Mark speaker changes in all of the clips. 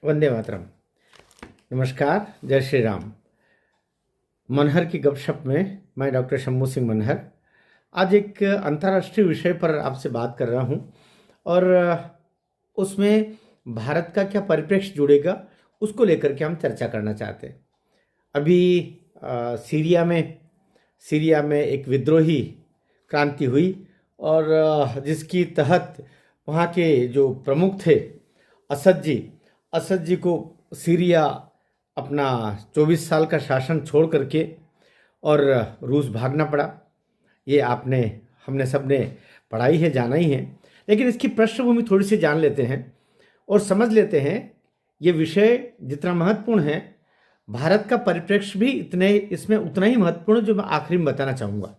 Speaker 1: वंदे मातरम। नमस्कार, जय श्री राम। मनहर की गपशप में मैं डॉक्टर शम्भू सिंह मनहर आज एक अंतर्राष्ट्रीय विषय पर आपसे बात कर रहा हूं और उसमें भारत का क्या परिप्रेक्ष्य जुड़ेगा उसको लेकर के हम चर्चा करना चाहते हैं। अभी सीरिया में एक विद्रोही क्रांति हुई और जिसकी तहत वहाँ के जो प्रमुख थे असद जी को सीरिया अपना 24 साल का शासन छोड़ करके और रूस भागना पड़ा। ये हमने सबने पढ़ा ही है, जाना ही है, लेकिन इसकी पृष्ठभूमि थोड़ी सी जान लेते हैं और समझ लेते हैं। ये विषय जितना महत्वपूर्ण है, भारत का परिप्रेक्ष्य भी इसमें उतना ही महत्वपूर्ण, जो मैं आखिरी में बताना चाहूँगा।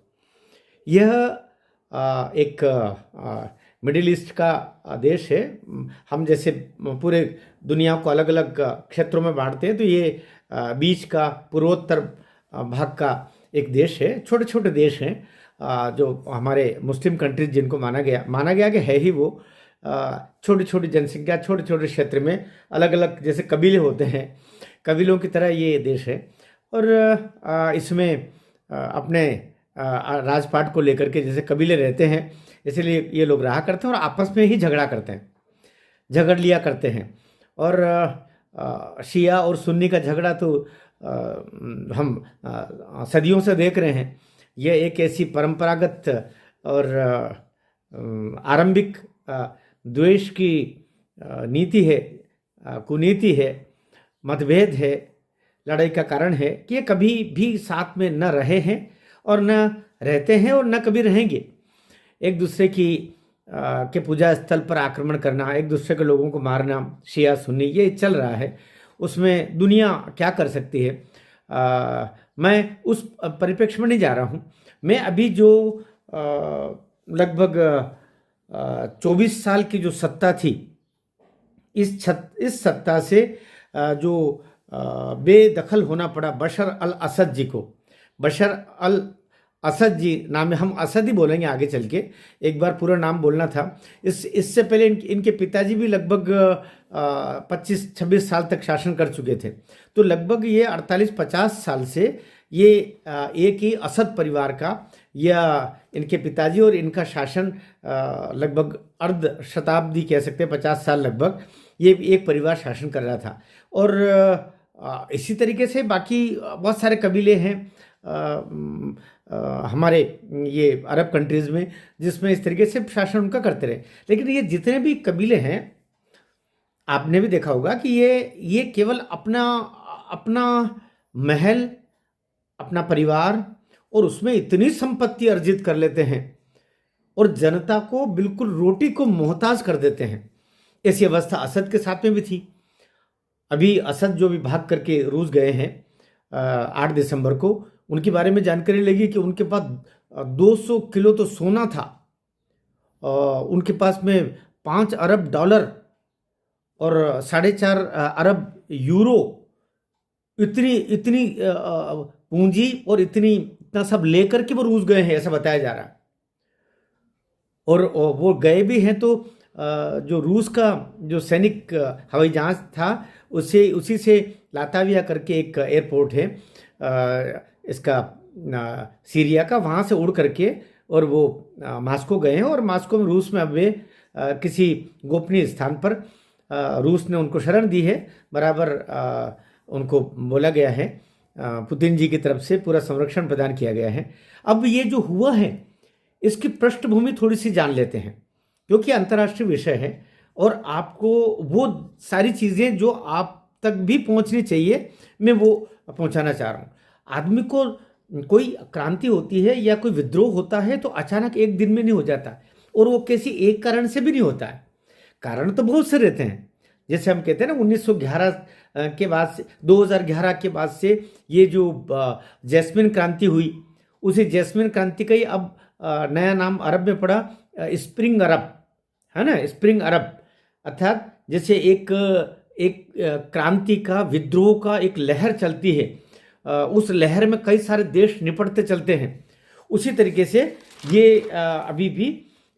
Speaker 1: यह एक मिडिल ईस्ट का देश है। हम जैसे पूरे दुनिया को अलग अलग क्षेत्रों में बांटते हैं, तो ये बीच का पूर्वोत्तर भाग का एक देश है। छोटे छोटे देश हैं जो हमारे मुस्लिम कंट्रीज जिनको माना गया कि है ही वो छोटी छोटी जनसंख्या, छोटे छोटे क्षेत्र में अलग अलग जैसे कबीले होते हैं, कबीलों की तरह ये देश है। और इसमें अपने राजपाट को लेकर के जैसे कबीले रहते हैं, इसलिए ये लोग रहा करते हैं और आपस में ही झगड़ लिया करते हैं। और शिया और सुन्नी का झगड़ा तो हम सदियों से देख रहे हैं। यह एक ऐसी परंपरागत और आरंभिक द्वेष की नीति है, कुनीति है, मतभेद है, लड़ाई का कारण है कि ये कभी भी साथ में न रहे हैं और न रहते हैं और न कभी रहेंगे। एक दूसरे के पूजा स्थल पर आक्रमण करना, एक दूसरे के लोगों को मारना, शिया सुन्नी, ये चल रहा है। उसमें दुनिया क्या कर सकती है, मैं उस परिप्रेक्ष्य में नहीं जा रहा हूँ। मैं अभी जो लगभग 24 साल की जो सत्ता थी, इस सत्ता से जो बेदखल होना पड़ा बशर अल असद जी को। बशर अल असद जी नाम है, हम असद ही बोलेंगे आगे चल के, एक बार पूरा नाम बोलना था। इससे पहले इनके पिताजी भी लगभग 25-26 साल तक शासन कर चुके थे। तो लगभग ये 48-50 साल से ये एक ही असद परिवार का, या इनके पिताजी और इनका शासन लगभग अर्ध शताब्दी कह सकते हैं, 50 साल लगभग ये एक परिवार शासन कर रहा था। और इसी तरीके से बाकी बहुत सारे कबीले हैं हमारे ये अरब कंट्रीज़ में, जिसमें इस तरीके से शासन उनका करते रहे। लेकिन ये जितने भी कबीले हैं, आपने भी देखा होगा कि ये केवल अपना महल, अपना परिवार और उसमें इतनी संपत्ति अर्जित कर लेते हैं और जनता को बिल्कुल रोटी को मोहताज कर देते हैं। ऐसी अवस्था असद के साथ में भी थी। अभी असद जो भी भाग करके रूस गए हैं 8 दिसंबर को, उनके बारे में जानकारी लगी कि उनके पास 200 किलो तो सोना था, उनके पास में 5 अरब डॉलर और 4.5 अरब यूरो, इतनी पूंजी और इतना सब लेकर के वो रूस गए हैं, ऐसा बताया जा रहा है। और वो गए भी हैं तो जो रूस का जो सैनिक हवाई जहाज था, उसी से लाताविया करके एक एयरपोर्ट है इसका सीरिया का, वहाँ से उड़ करके और वो मास्को गए हैं। और मास्को में रूस में अब वे किसी गोपनीय स्थान पर रूस ने उनको शरण दी है, बराबर उनको बोला गया है, पुतिन जी की तरफ से पूरा संरक्षण प्रदान किया गया है। अब ये जो हुआ है इसकी पृष्ठभूमि थोड़ी सी जान लेते हैं, क्योंकि अंतर्राष्ट्रीय विषय है और आपको वो सारी चीज़ें जो आप तक भी पहुंचनी चाहिए, मैं वो पहुंचाना चाह रहा हूँ। आदमी को कोई क्रांति होती है या कोई विद्रोह होता है तो अचानक एक दिन में नहीं हो जाता, और वो किसी एक कारण से भी नहीं होता है। कारण तो बहुत से रहते हैं। जैसे हम कहते हैं ना, 1911 के बाद से, 2011 के बाद से ये जो जैस्मिन क्रांति हुई, उसी जैस्मिन क्रांति का ही अब नया नाम अरब में पड़ा, स्प्रिंग अरब, है ना। स्प्रिंग अरब अर्थात जैसे एक क्रांति का, विद्रोह का एक लहर चलती है, उस लहर में कई सारे देश निपटते चलते हैं। उसी तरीके से ये अभी भी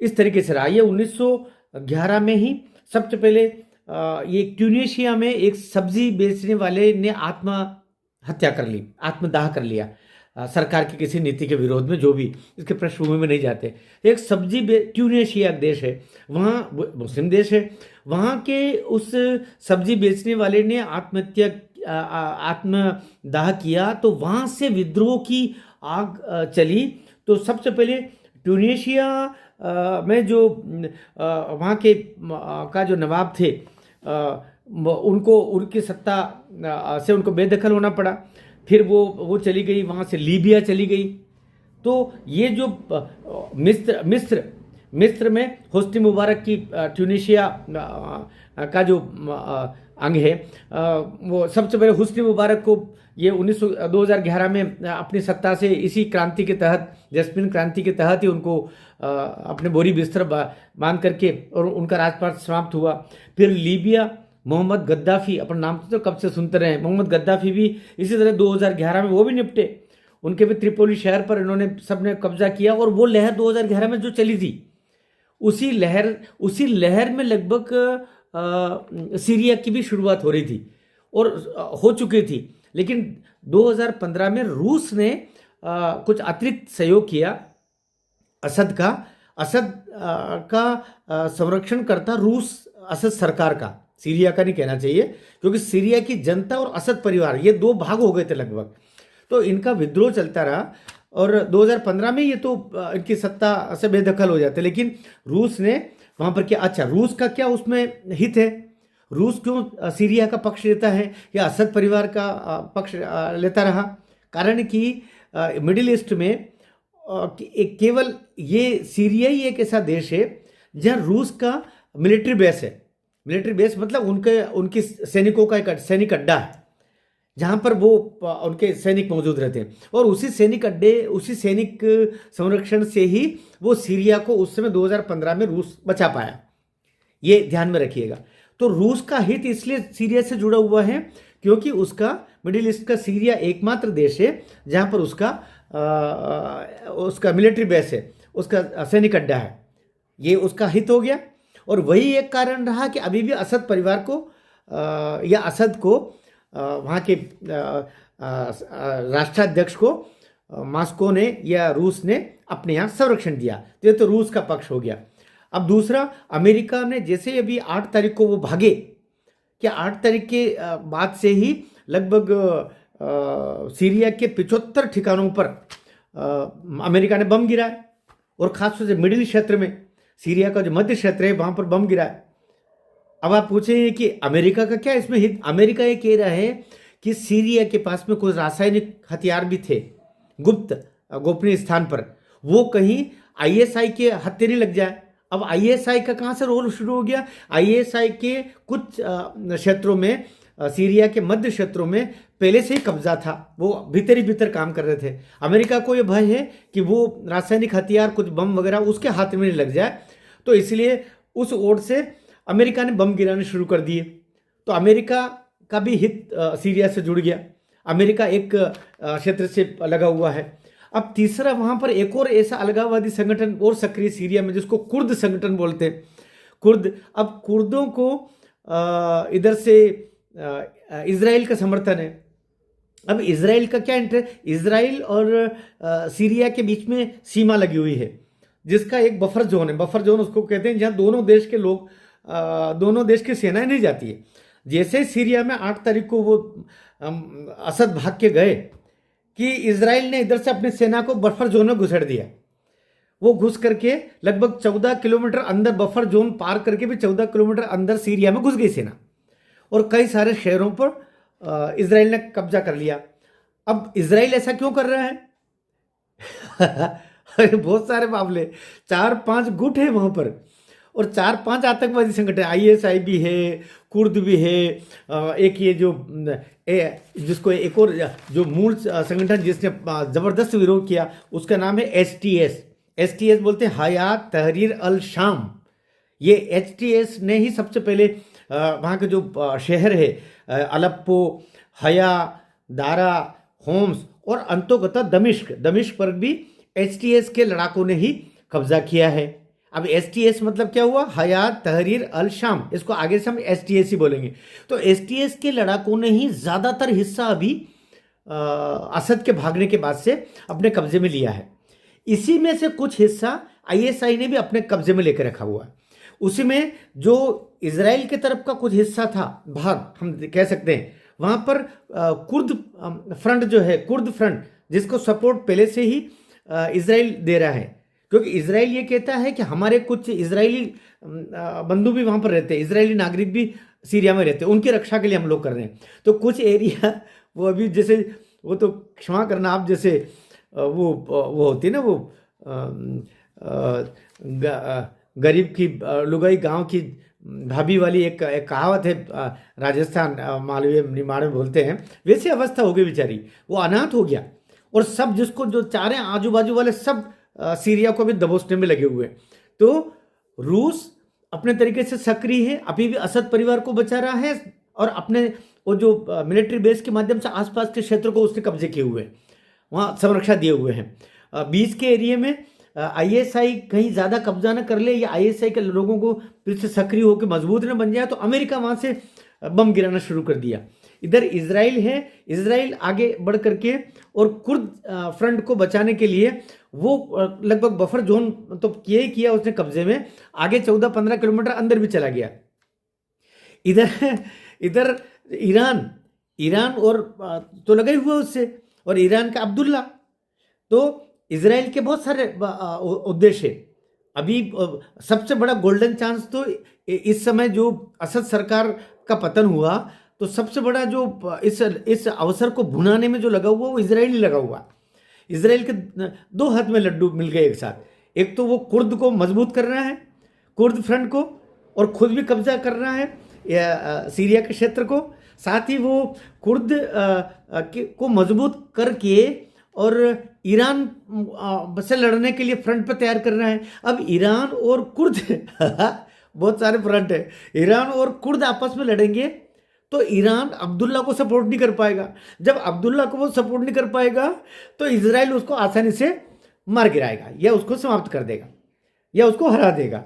Speaker 1: इस तरीके से रहा। ये 1911 में ही सबसे पहले ये ट्यूनीशिया में एक सब्जी बेचने वाले ने आत्महत्या कर ली, आत्मदाह कर लिया, सरकार की किसी नीति के विरोध में, जो भी इसके पृष्ठभूमि में नहीं जाते। एक ट्यूनीशिया देश है, वहाँ मुस्लिम देश है, वहाँ के उस सब्जी बेचने वाले ने आत्मदाह किया, तो वहाँ से विद्रोह की आग चली। तो सबसे पहले ट्यूनीशिया में जो वहाँ के का जो नवाब थे, उनको उनकी सत्ता से उनको बेदखल होना पड़ा। फिर वो चली गई, वहाँ से लीबिया चली गई। तो ये जो मिस्र में होस्नी मुबारक की ट्यूनीशिया का जो अंग है, वो सबसे पहले होस्नी मुबारक को ये 2011 में अपनी सत्ता से इसी क्रांति के तहत, जैस्मिन क्रांति के तहत ही उनको अपने बोरी बिस्तर बांध करके और उनका राजपाट समाप्त हुआ। फिर लीबिया, मोहम्मद गद्दाफी, अपन नाम तो कब से सुनते रहे, मोहम्मद गद्दाफी भी इसी तरह 2011 में वो भी निपटे। उनके भी त्रिपोली शहर पर इन्होंने सबने कब्जा किया। और वो लहर 2011 में जो चली थी, उसी लहर में लगभग सीरिया की भी शुरुआत हो रही थी और हो चुकी थी। लेकिन 2015 में रूस ने कुछ अतिरिक्त सहयोग किया असद का संरक्षण करता रूस, असद सरकार का, सीरिया का नहीं कहना चाहिए, क्योंकि सीरिया की जनता और असद परिवार ये दो भाग हो गए थे लगभग। तो इनका विद्रोह चलता रहा और 2015 में ये तो इनकी सत्ता से बेदखल हो जाते। लेकिन रूस ने वहाँ पर क्या, अच्छा रूस का क्या उसमें हित है, रूस क्यों सीरिया का पक्ष लेता है या असद परिवार का पक्ष लेता रहा? कारण कि मिडिल ईस्ट में केवल ये सीरिया ही एक ऐसा देश है जहाँ रूस का मिलिट्री बेस है। मिलिट्री बेस मतलब उनकी सैनिकों का एक सैनिक अड्डा है, जहाँ पर वो उनके सैनिक मौजूद रहते हैं। और उसी सैनिक अड्डे, उसी सैनिक संरक्षण से ही वो सीरिया को उस समय 2015 में रूस बचा पाया। ये ध्यान में रखिएगा। तो रूस का हित इसलिए सीरिया से जुड़ा हुआ है क्योंकि उसका मिडिल ईस्ट का सीरिया एकमात्र देश है जहाँ पर उसका मिलिट्री बेस है, उसका सैनिक अड्डा है। ये उसका हित हो गया। और वही एक कारण रहा कि अभी भी असद परिवार को या असद को वहाँ के राष्ट्राध्यक्ष को मॉस्को ने या रूस ने अपने यहाँ संरक्षण दिया। तो ये तो रूस का पक्ष हो गया। अब दूसरा, अमेरिका ने जैसे अभी 8 तारीख को वो भागे, क्या 8 तारीख के बाद से ही लगभग सीरिया के 75 ठिकानों पर अमेरिका ने बम गिराए और खासतौर से मिडिल क्षेत्र में, सीरिया का जो मध्य क्षेत्र है वहाँ पर बम गिराए। अब आप पूछेंगे कि अमेरिका का क्या इसमें हित? अमेरिका ये कह रहा है कि सीरिया के पास में कुछ रासायनिक हथियार भी थे गुप्त गोपनीय स्थान पर, वो कहीं आईएसआई के हत्यारे लग जाए। अब आईएसआई का कहाँ से रोल शुरू हो गया? आईएसआई के कुछ क्षेत्रों में, सीरिया के मध्य क्षेत्रों में पहले से ही कब्जा था, वो भीतर ही भीतर काम कर रहे थे। अमेरिका को ये भय है कि वो रासायनिक हथियार, कुछ बम वगैरह उसके हाथ में नहीं लग जाए, तो इसलिए उस ओर से अमेरिका ने बम गिराने शुरू कर दिए। तो अमेरिका का भी हित सीरिया से जुड़ गया, अमेरिका एक क्षेत्र से लगा हुआ है। अब तीसरा, वहाँ पर एक और ऐसा अलगाववादी संगठन और सक्रिय सीरिया में जिसको कुर्द संगठन बोलते हैं, कुर्द। अब कुर्दों को इधर से इजराइल का समर्थन है। अब इजराइल का क्या इंटरेस्ट? इजराइल और सीरिया के बीच में सीमा लगी हुई है जिसका एक बफर जोन है। बफर जोन उसको कहते हैं जहाँ दोनों देश के लोग, दोनों देश की सेनाएं नहीं जाती है। जैसे सीरिया में 8 तारीख को वो असद भाग के गए कि इजराइल ने इधर से अपनी सेना को बफर जोन में घुसेड़ दिया। वो घुस करके लगभग 14 किलोमीटर अंदर, बफर जोन पार करके भी 14 किलोमीटर अंदर सीरिया में घुस गई सेना और कई सारे शहरों पर इजराइल ने कब्जा कर लिया। अब इजराइल ऐसा क्यों कर रहा है? बहुत सारे मामले, 4-5 गुट है वहाँ पर और 4-5 आतंकवादी संगठन, आईएसआई भी है, कुर्द भी है, एक ये जो जिसको एक और जो मूल संगठन जिसने ज़बरदस्त विरोध किया उसका नाम है एसटीएस बोलते हैं, हयात तहरीर अल शाम। ये एचटीएस ने ही सबसे पहले वहाँ के जो शहर है अलेप्पो, हया, दारा, होम्स और अंतोगता दमिश्क पर भी एचटीएस के लड़ाकों ने ही कब्जा किया है। अब STS मतलब क्या हुआ, हयात तहरीर अल शाम, इसको आगे से हम STS ही बोलेंगे। तो STS के लड़ाकों ने ही ज़्यादातर हिस्सा अभी असद के भागने के बाद से अपने कब्जे में लिया है। इसी में से कुछ हिस्सा ISI ने भी अपने कब्जे में लेकर रखा हुआ है। उसी में जो इजराइल की तरफ का कुछ हिस्सा था, भाग हम कह सकते हैं, वहां पर कुर्द फ्रंट जो है, कुर्द फ्रंट, जिसको सपोर्ट पहले से ही इजराइल दे रहा है, क्योंकि इजराइल ये कहता है कि हमारे कुछ इजरायली बंधु भी वहां पर रहते हैं, इजरायली नागरिक भी सीरिया में रहते हैं, उनकी रक्षा के लिए हम लोग कर रहे हैं। तो कुछ एरिया वो अभी जैसे, वो तो क्षमा करना आप, जैसे वो होती है ना, वो गरीब की लुगाई गांव की भाभी वाली एक कहावत है, राजस्थान मालवीय निमाड़ में बोलते हैं, वैसी अवस्था हो गई बेचारी, वो अनाथ हो गया। और सब जिसको जो चाह रहे हैं आजू बाजू वाले सब सीरिया को भी दबोचने में लगे हुए हैं। तो रूस अपने तरीके से सक्रिय है, अभी भी असद परिवार को बचा रहा है, और अपने वो जो मिलिट्री बेस के माध्यम से आसपास के क्षेत्रों को उसने कब्जे किए हुए हैं, वहाँ संरक्षा दिए हुए हैं। बीच के एरिया में ISI कहीं ज़्यादा कब्जा न कर ले, या ISI के लोगों को फिर से सक्रिय होकर मजबूत न बन जाए, तो अमेरिका वहाँ से बम गिराना शुरू कर दिया। इधर इजराइल है, इजराइल आगे बढ़ करके और कुर्द फ्रंट को बचाने के लिए वो लगभग बफर जोन तो किया ही किया उसने कब्जे में, आगे 14-15 किलोमीटर अंदर भी चला गया। इधर ईरान और तो लगा ही हुआ उससे, और ईरान का अब्दुल्ला। तो इजराइल के बहुत सारे उद्देश्य है। अभी सबसे बड़ा गोल्डन चांस तो इस समय जो असद सरकार का पतन हुआ, तो सबसे बड़ा जो इस अवसर को भुनाने में जो लगा हुआ वो इजराइल लगा हुआ। इजराइल के दो हाथ में लड्डू मिल गए एक साथ। एक तो वो कुर्द को मजबूत कर रहा है, कुर्द फ्रंट को, और खुद भी कब्जा कर रहा है सीरिया के क्षेत्र को। साथ ही वो कुर्द को मजबूत करके और ईरान से लड़ने के लिए फ्रंट पर तैयार कर रहा है। अब ईरान और कुर्द बहुत सारे फ्रंट है, ईरान और कुर्द आपस में लड़ेंगे तो ईरान अब्दुल्ला को सपोर्ट नहीं कर पाएगा। जब अब्दुल्ला को वो सपोर्ट नहीं कर पाएगा तो इजराइल उसको आसानी से मार गिराएगा, या उसको समाप्त कर देगा, या उसको हरा देगा।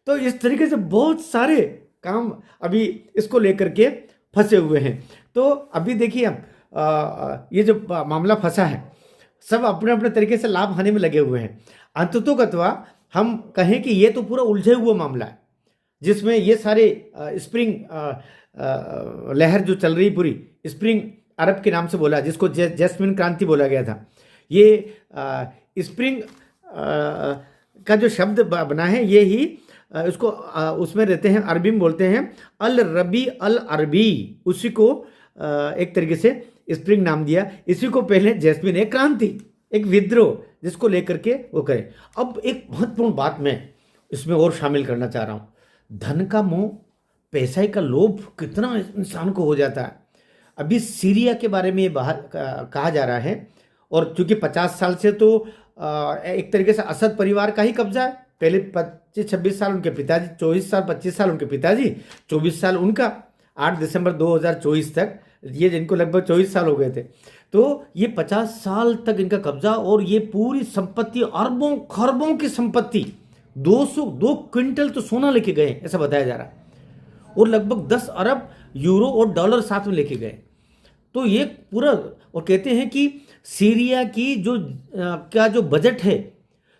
Speaker 1: तो इस तरीके से बहुत सारे काम अभी इसको लेकर के फंसे हुए हैं। तो अभी देखिए ये जो मामला फंसा है, सब अपने अपने तरीके से लाभ हानि में लगे हुए हैं। अंततोगत्वा हम कहें कि ये तो पूरा उलझे हुआ मामला है, जिसमें ये सारे स्प्रिंग लहर जो चल रही, पूरी स्प्रिंग अरब के नाम से बोला, जिसको जैस्मिन क्रांति बोला गया था। ये स्प्रिंग का जो शब्द बना है, ये ही उसको उसमें रहते हैं, अरबी में बोलते हैं अल रबी अल अरबी, उसी को एक तरीके से स्प्रिंग नाम दिया। इसी को पहले जैस्मिन, एक क्रांति, एक विद्रोह, जिसको लेकर के वो करें। अब एक महत्वपूर्ण बात मैं इसमें और शामिल करना चाह रहा हूँ, धन का मोह, पैसा का लोभ कितना इंसान को हो जाता है। अभी सीरिया के बारे में ये बाहर कहा जा रहा है, और चूंकि 50 साल से तो एक तरीके से असद परिवार का ही कब्जा है। पहले 25-26 साल उनके पिताजी, 24 साल 25 साल उनके पिताजी, 24 साल उनका, 8 दिसंबर 2024 तक, ये जिनको लगभग 24 साल हो गए थे। तो ये 50 साल तक इनका कब्जा, और ये पूरी संपत्ति, अरबों खरबों की संपत्ति, 202 क्विंटल तो सोना लेके गए ऐसा बताया जा रहा है, और लगभग 10 अरब यूरो और डॉलर साथ में लेके गए। तो ये पूरा, और कहते हैं कि सीरिया की जो बजट है,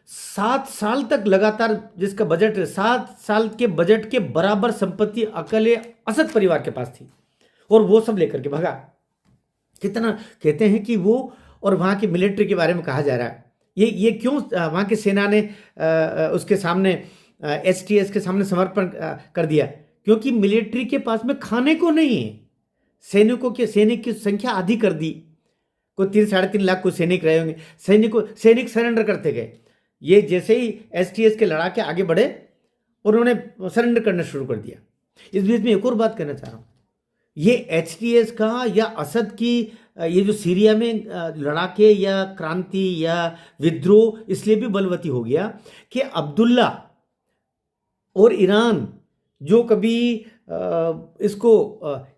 Speaker 1: 7 साल तक लगातार जिसका बजट है, 7 साल के बजट के बराबर संपत्ति अकेले असद परिवार के पास थी, और वो सब लेकर के भगा। कितना कहते हैं कि वो, और वहाँ की मिलिट्री के बारे में कहा जा रहा है, ये क्यों वहाँ की सेना ने उसके सामने STS के सामने समर्पण कर दिया, क्योंकि मिलिट्री के पास में खाने को नहीं है। सैनिक की संख्या आधी कर दी, कोई 3-3.5 लाख कोई सैनिक रहे होंगे, सैनिक सरेंडर करते गए। ये जैसे ही STS के लड़ाके आगे बढ़े, उन्होंने सरेंडर करना शुरू कर दिया। इस बीच में एक और बात कहना चाह रहा हूँ, ये HTS का या असद की ये जो सीरिया में लड़ाके या क्रांति या विद्रोह इसलिए भी बलवती हो गया कि अब्दुल्ला और ईरान जो कभी इसको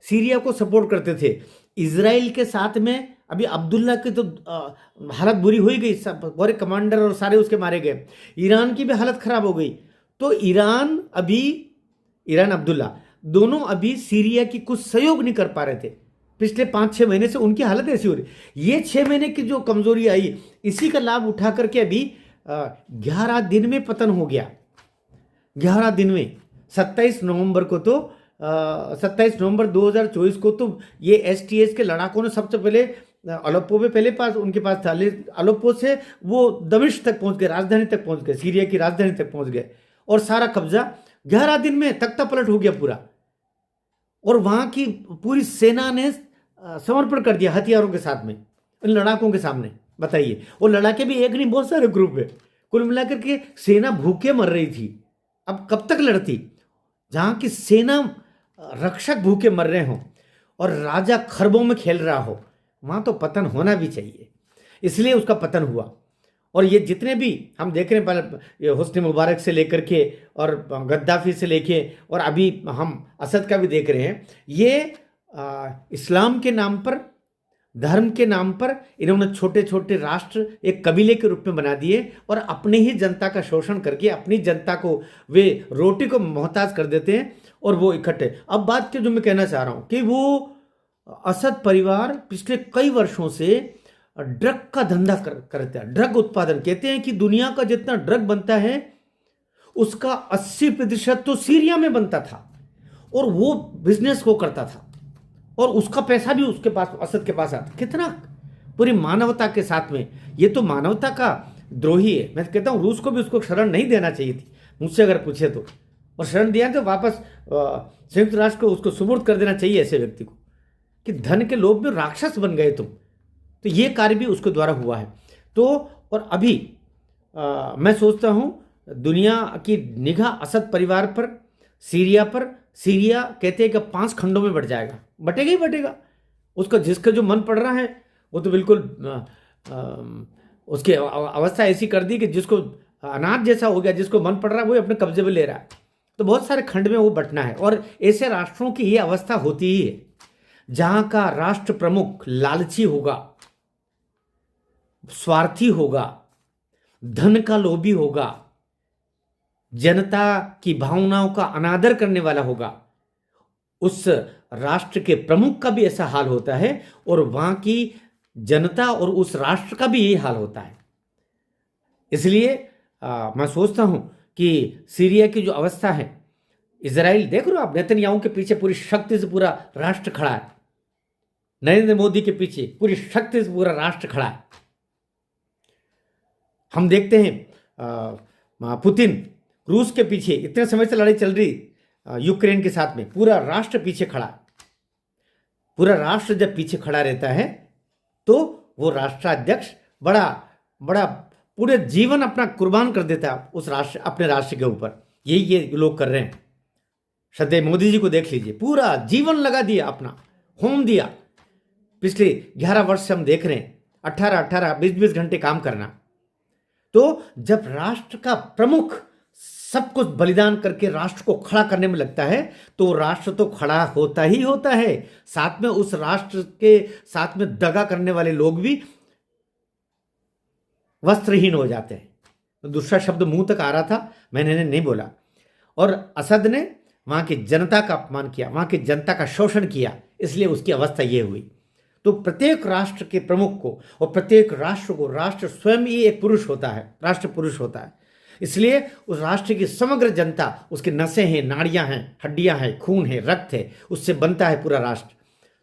Speaker 1: सीरिया को सपोर्ट करते थे, इजराइल के साथ में अभी अब्दुल्ला की तो हालत बुरी हो ही गई, पूरे कमांडर और सारे उसके मारे गए, ईरान की भी हालत खराब हो गई। तो ईरान अब्दुल्ला दोनों अभी सीरिया की कुछ सहयोग नहीं कर पा रहे थे। पिछले 5-6 महीने से उनकी हालत ऐसी हो रही। ये 6 महीने की जो कमजोरी आई, इसी का लाभ उठा करके अभी 11 दिन में पतन हो गया। 11 दिन में 27 नवंबर को तो 27 नवंबर 2024 को तो ये STS के लड़ाकों ने सबसे पहले अलेप्पो में पहले पास उनके पास था। अलेप्पो से वो दमिश्क तक पहुंच गए, राजधानी तक पहुंच गए, सीरिया की राजधानी तक पहुंच गए और सारा कब्जा 11 दिन में तख्ता पलट हो गया पूरा। और वहां की पूरी सेना ने समर्पण कर दिया हथियारों के साथ में इन लड़ाकों के सामने। बताइए, और लड़ाके भी एक नहीं, बहुत सारे ग्रुप है। कुल मिलाकर के सेना भूखे मर रही थी। अब कब तक लड़ती? जहां की सेना रक्षक भूखे मर रहे हो और राजा खरबों में खेल रहा हो, वहां तो पतन होना भी चाहिए। इसलिए उसका पतन हुआ। और ये जितने भी हम देख रहे हैं, पहले हुस्नी मुबारक से लेकर के और गद्दाफी से लेके और अभी हम असद का भी देख रहे हैं, ये इस्लाम के नाम पर, धर्म के नाम पर इन्होंने छोटे छोटे राष्ट्र एक कबीले के रूप में बना दिए और अपने ही जनता का शोषण करके अपनी जनता को वे रोटी को मोहताज कर देते हैं और वो इकट्ठे। अब बात जो मैं कहना चाह रहा हूं कि वो असद परिवार पिछले कई वर्षों से ड्रग का धंधा करते हैं, ड्रग उत्पादन। कहते हैं कि दुनिया का जितना ड्रग बनता है उसका 80% तो सीरिया में बनता था और वो बिजनेस वो करता था और उसका पैसा भी उसके पास, असद के पास आता। कितना पूरी मानवता के साथ में, ये तो मानवता का द्रोही है। मैं कहता हूं रूस को भी उसको शरण नहीं देना चाहिए थी, मुझसे अगर पूछे तो। और शरण दिया तो वापस संयुक्त राष्ट्र को उसको सुपुर्द कर देना चाहिए ऐसे व्यक्ति को, कि धन के लोभ में राक्षस बन गए तुम। तो ये कार्य भी उसके द्वारा हुआ है। तो और अभी मैं सोचता हूं दुनिया की निगाह असद परिवार पर, सीरिया पर। सीरिया कहते हैं कि 5 खंडों में बट जाएगा, बटेगा ही बटेगा। उसका जिसका जो मन पड़ रहा है वो तो बिल्कुल उसकी अवस्था ऐसी कर दी कि जिसको अनाथ जैसा हो गया, जिसको मन पड़ रहा है वो अपने कब्जे में ले रहा है। तो बहुत सारे खंड में वो बटना है और ऐसे राष्ट्रों की ये अवस्था होती ही है जहां का राष्ट्र प्रमुख लालची होगा, स्वार्थी होगा, धन का लोभी होगा, जनता की भावनाओं का अनादर करने वाला होगा। उस राष्ट्र के प्रमुख का भी ऐसा हाल होता है और वहां की जनता और उस राष्ट्र का भी यही हाल होता है। इसलिए मैं सोचता हूं कि सीरिया की जो अवस्था है, इजराइल देख रहे हो आप, नेतन्याहू के पीछे पूरी शक्ति से पूरा राष्ट्र खड़ा है। नरेंद्र मोदी के पीछे पूरी शक्ति से पूरा राष्ट्र खड़ा है। हम देखते हैं पुतिन रूस के पीछे, इतने समय से लड़ाई चल रही यूक्रेन के साथ में, पूरा राष्ट्र पीछे खड़ा। पूरा राष्ट्र जब पीछे खड़ा रहता है तो वो राष्ट्राध्यक्ष बड़ा बड़ा पूरे जीवन अपना कुर्बान कर देता है उस राष्ट्र, अपने राष्ट्र के ऊपर। यही ये लोग कर रहे हैं। श्रद्धेय मोदी जी को देख लीजिए, पूरा जीवन लगा दिया, अपना होम दिया। पिछले 11 वर्ष से हम देख रहे हैं 18-18, 20-20 घंटे काम करना। तो जब राष्ट्र का प्रमुख सब कुछ बलिदान करके राष्ट्र को खड़ा करने में लगता है तो राष्ट्र तो खड़ा होता ही होता है, साथ में उस राष्ट्र के साथ में दगा करने वाले लोग भी वस्त्रहीन हो जाते हैं। तो दूसरा शब्द मुंह तक आ रहा था, मैंने नहीं बोला। और असद ने वहां की जनता का अपमान किया, वहां की जनता का शोषण किया, इसलिए उसकी अवस्था ये हुई। तो प्रत्येक राष्ट्र के प्रमुख को और प्रत्येक राष्ट्र को, राष्ट्र स्वयं ही एक पुरुष होता है, राष्ट्र पुरुष होता है। इसलिए उस राष्ट्र की समग्र जनता, उसके नसें हैं, नाड़ियां हैं, हड्डियां हैं, खून है, रक्त है, उससे बनता है पूरा राष्ट्र।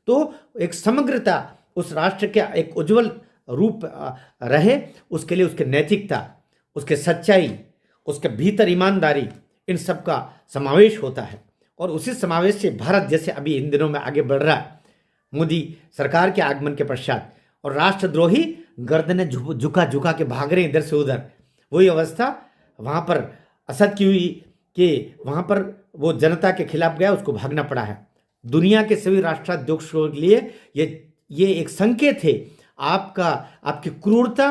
Speaker 1: तो एक समग्रता उस राष्ट्र का एक उज्जवल रूप रहे, उसके लिए उसके नैतिकता, उसके सच्चाई, उसके भीतर ईमानदारी, इन सब का समावेश होता है। और उसी समावेश से भारत जैसे अभी इन दिनों में आगे बढ़ रहा है मोदी सरकार के आगमन के पश्चात, और राष्ट्रद्रोही गर्दनें झुका झुका के भाग रहे इधर से उधर। वही अवस्था वहां पर असद की हुई कि वहां पर वो जनता के खिलाफ गया, उसको भागना पड़ा है। दुनिया के सभी राष्ट्राध्यक्षों के लिए ये एक संकेत है आपकी क्रूरता,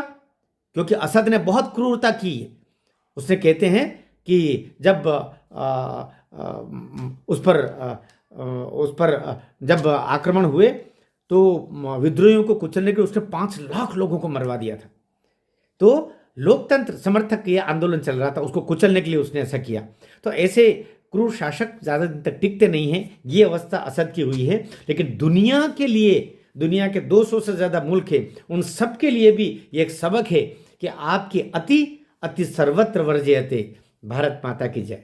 Speaker 1: क्योंकि असद ने बहुत क्रूरता की है। उसने कहते हैं कि जब उस पर जब आक्रमण हुए तो विद्रोहियों को कुचलने के उसने 5 लाख लोगों को मरवा दिया था। तो लोकतंत्र समर्थक ये आंदोलन चल रहा था, उसको कुचलने के लिए उसने ऐसा किया। तो ऐसे क्रूर शासक ज़्यादा दिन तक टिकते नहीं हैं। ये अवस्था असद की हुई है। लेकिन दुनिया के लिए, दुनिया के 200 से ज़्यादा मुल्क हैं, उन सब के लिए भी ये एक सबक है कि आपकी अति अति सर्वत्र वर्जयते। भारत माता की जय।